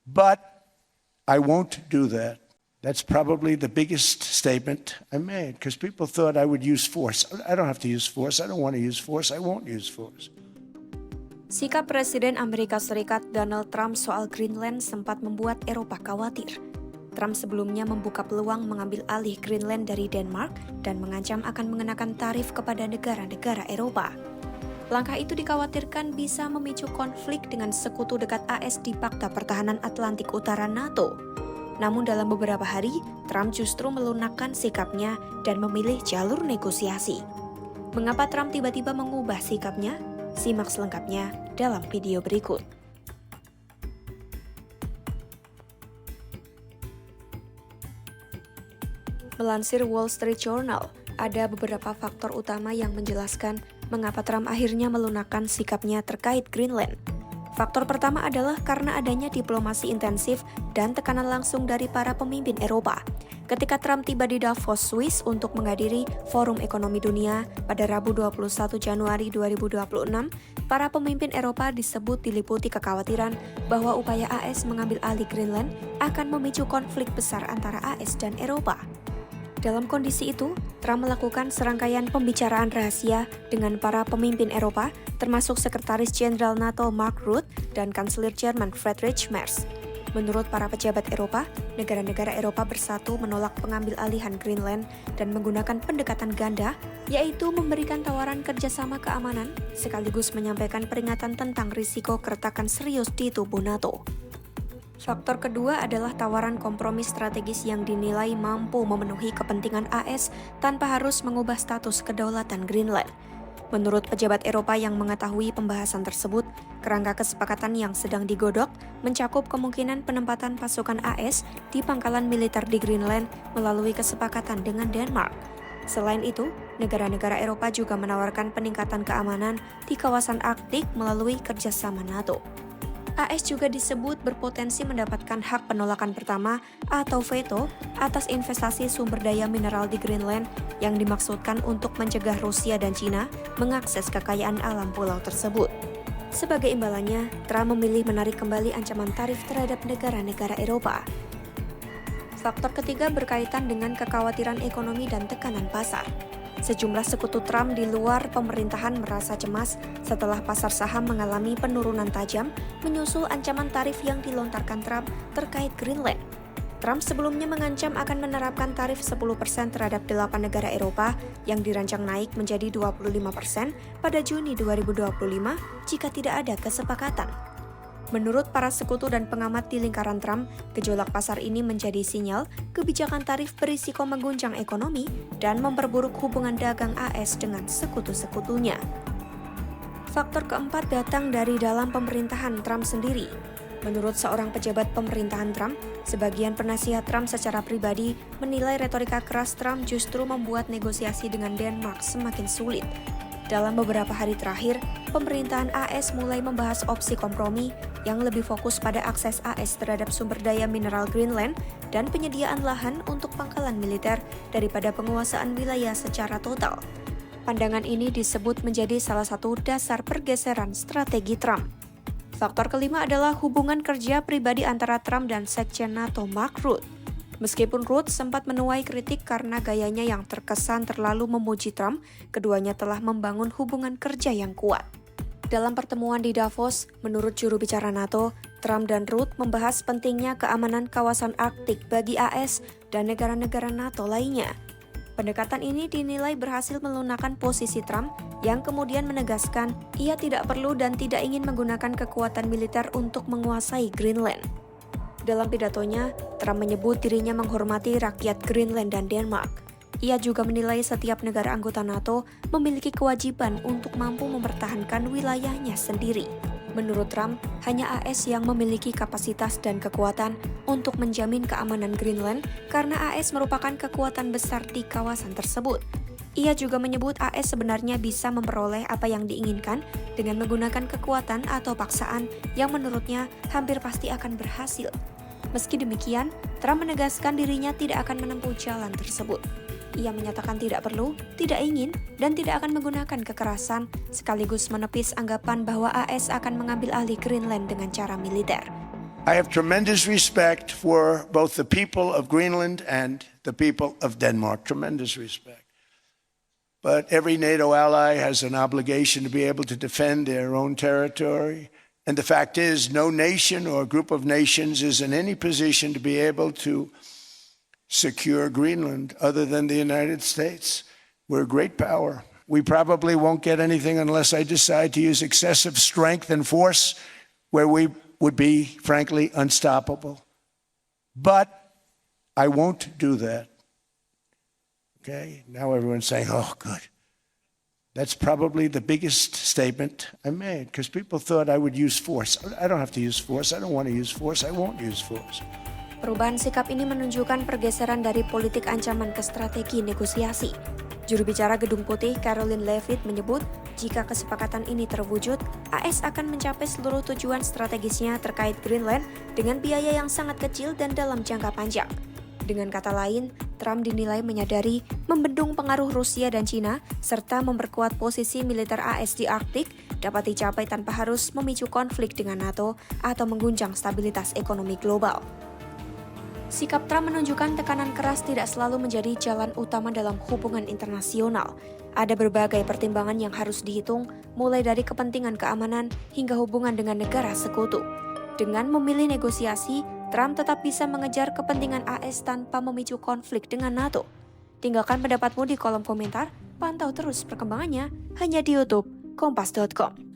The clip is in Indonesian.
But I won't do that. That's probably the biggest statement I made because people thought I would use force. I don't have to use force. I don't want to use force. I won't use force. Sikap Presiden Amerika Serikat Donald Trump soal Greenland sempat membuat Eropa khawatir. Trump sebelumnya membuka peluang mengambil alih Greenland dari Denmark dan mengancam akan mengenakan tarif kepada negara-negara Eropa. Langkah itu dikhawatirkan bisa memicu konflik dengan sekutu dekat AS di Pakta Pertahanan Atlantik Utara NATO. Namun dalam beberapa hari, Trump justru melunakkan sikapnya dan memilih jalur negosiasi. Mengapa Trump tiba-tiba mengubah sikapnya? Simak selengkapnya dalam video berikut. Melansir Wall Street Journal, ada beberapa faktor utama yang menjelaskan mengapa Trump akhirnya melunakkan sikapnya terkait Greenland. Faktor pertama adalah karena adanya diplomasi intensif dan tekanan langsung dari para pemimpin Eropa. Ketika Trump tiba di Davos, Swiss untuk menghadiri Forum Ekonomi Dunia pada Rabu 21 Januari 2026, para pemimpin Eropa disebut diliputi kekhawatiran bahwa upaya AS mengambil alih Greenland akan memicu konflik besar antara AS dan Eropa. Dalam kondisi itu, Trump melakukan serangkaian pembicaraan rahasia dengan para pemimpin Eropa, termasuk Sekretaris Jenderal NATO Mark Rutte dan Kanselir Jerman Friedrich Merz. Menurut para pejabat Eropa, negara-negara Eropa bersatu menolak pengambil alihan Greenland dan menggunakan pendekatan ganda, yaitu memberikan tawaran kerjasama keamanan, sekaligus menyampaikan peringatan tentang risiko keretakan serius di tubuh NATO. Faktor kedua adalah tawaran kompromi strategis yang dinilai mampu memenuhi kepentingan AS tanpa harus mengubah status kedaulatan Greenland. Menurut pejabat Eropa yang mengetahui pembahasan tersebut, kerangka kesepakatan yang sedang digodok mencakup kemungkinan penempatan pasukan AS di pangkalan militer di Greenland melalui kesepakatan dengan Denmark. Selain itu, negara-negara Eropa juga menawarkan peningkatan keamanan di kawasan Arktik melalui kerjasama NATO. AS juga disebut berpotensi mendapatkan hak penolakan pertama atau veto atas investasi sumber daya mineral di Greenland yang dimaksudkan untuk mencegah Rusia dan China mengakses kekayaan alam pulau tersebut. Sebagai imbalannya, Trump memilih menarik kembali ancaman tarif terhadap negara-negara Eropa. Faktor ketiga berkaitan dengan kekhawatiran ekonomi dan tekanan pasar. Sejumlah sekutu Trump di luar pemerintahan merasa cemas setelah pasar saham mengalami penurunan tajam menyusul ancaman tarif yang dilontarkan Trump terkait Greenland. Trump sebelumnya mengancam akan menerapkan tarif 10% terhadap 8 negara Eropa yang dirancang naik menjadi 25% pada Juni 2025 jika tidak ada kesepakatan. Menurut para sekutu dan pengamat di lingkaran Trump, gejolak pasar ini menjadi sinyal kebijakan tarif berisiko mengguncang ekonomi dan memperburuk hubungan dagang AS dengan sekutu-sekutunya. Faktor keempat datang dari dalam pemerintahan Trump sendiri. Menurut seorang pejabat pemerintahan Trump, sebagian penasihat Trump secara pribadi menilai retorika keras Trump justru membuat negosiasi dengan Denmark semakin sulit. Dalam beberapa hari terakhir, pemerintahan AS mulai membahas opsi kompromi yang lebih fokus pada akses AS terhadap sumber daya mineral Greenland dan penyediaan lahan untuk pangkalan militer daripada penguasaan wilayah secara total. Pandangan ini disebut menjadi salah satu dasar pergeseran strategi Trump. Faktor kelima adalah hubungan kerja pribadi antara Trump dan Sekjen NATO Mark Rutte. Meskipun Rutte sempat menuai kritik karena gayanya yang terkesan terlalu memuji Trump, keduanya telah membangun hubungan kerja yang kuat. Dalam pertemuan di Davos, menurut juru bicara NATO, Trump dan Rutte membahas pentingnya keamanan kawasan Arktik bagi AS dan negara-negara NATO lainnya. Pendekatan ini dinilai berhasil melunakkan posisi Trump yang kemudian menegaskan ia tidak perlu dan tidak ingin menggunakan kekuatan militer untuk menguasai Greenland. Dalam pidatonya, Trump menyebut dirinya menghormati rakyat Greenland dan Denmark. Ia juga menilai setiap negara anggota NATO memiliki kewajiban untuk mampu mempertahankan wilayahnya sendiri. Menurut Trump, hanya AS yang memiliki kapasitas dan kekuatan untuk menjamin keamanan Greenland karena AS merupakan kekuatan besar di kawasan tersebut. Ia juga menyebut AS sebenarnya bisa memperoleh apa yang diinginkan dengan menggunakan kekuatan atau paksaan yang menurutnya hampir pasti akan berhasil. Meski demikian, Trump menegaskan dirinya tidak akan menempuh jalan tersebut. Ia menyatakan tidak perlu, tidak ingin, dan tidak akan menggunakan kekerasan, sekaligus menepis anggapan bahwa AS akan mengambil alih Greenland dengan cara militer. I have tremendous respect for both the people of Greenland and the people of Denmark, tremendous respect. But every NATO ally has an obligation to be able to defend their own territory. And the fact is, no nation or group of nations is in any position to be able to secure Greenland other than the United States. We're a great power. We probably won't get anything unless I decide to use excessive strength and force where we would be, frankly, unstoppable. But I won't do that. Okay? Now everyone's saying, oh, good. That's probably the biggest statement I made because people thought I would use force. I don't have to use force. I don't want to use force. I won't use force. Perubahan sikap ini menunjukkan pergeseran dari politik ancaman ke strategi negosiasi. Juru bicara Gedung Putih Caroline Leavitt menyebut, jika kesepakatan ini terwujud, AS akan mencapai seluruh tujuan strategisnya terkait Greenland dengan biaya yang sangat kecil dan dalam jangka panjang. Dengan kata lain, Trump dinilai menyadari membendung pengaruh Rusia dan China serta memperkuat posisi militer AS di Arktik dapat dicapai tanpa harus memicu konflik dengan NATO atau mengguncang stabilitas ekonomi global. Sikap Trump menunjukkan tekanan keras tidak selalu menjadi jalan utama dalam hubungan internasional. Ada berbagai pertimbangan yang harus dihitung, mulai dari kepentingan keamanan hingga hubungan dengan negara sekutu. Dengan memilih negosiasi, Trump tetap bisa mengejar kepentingan AS tanpa memicu konflik dengan NATO. Tinggalkan pendapatmu di kolom komentar, pantau terus perkembangannya hanya di YouTube Kompas.com.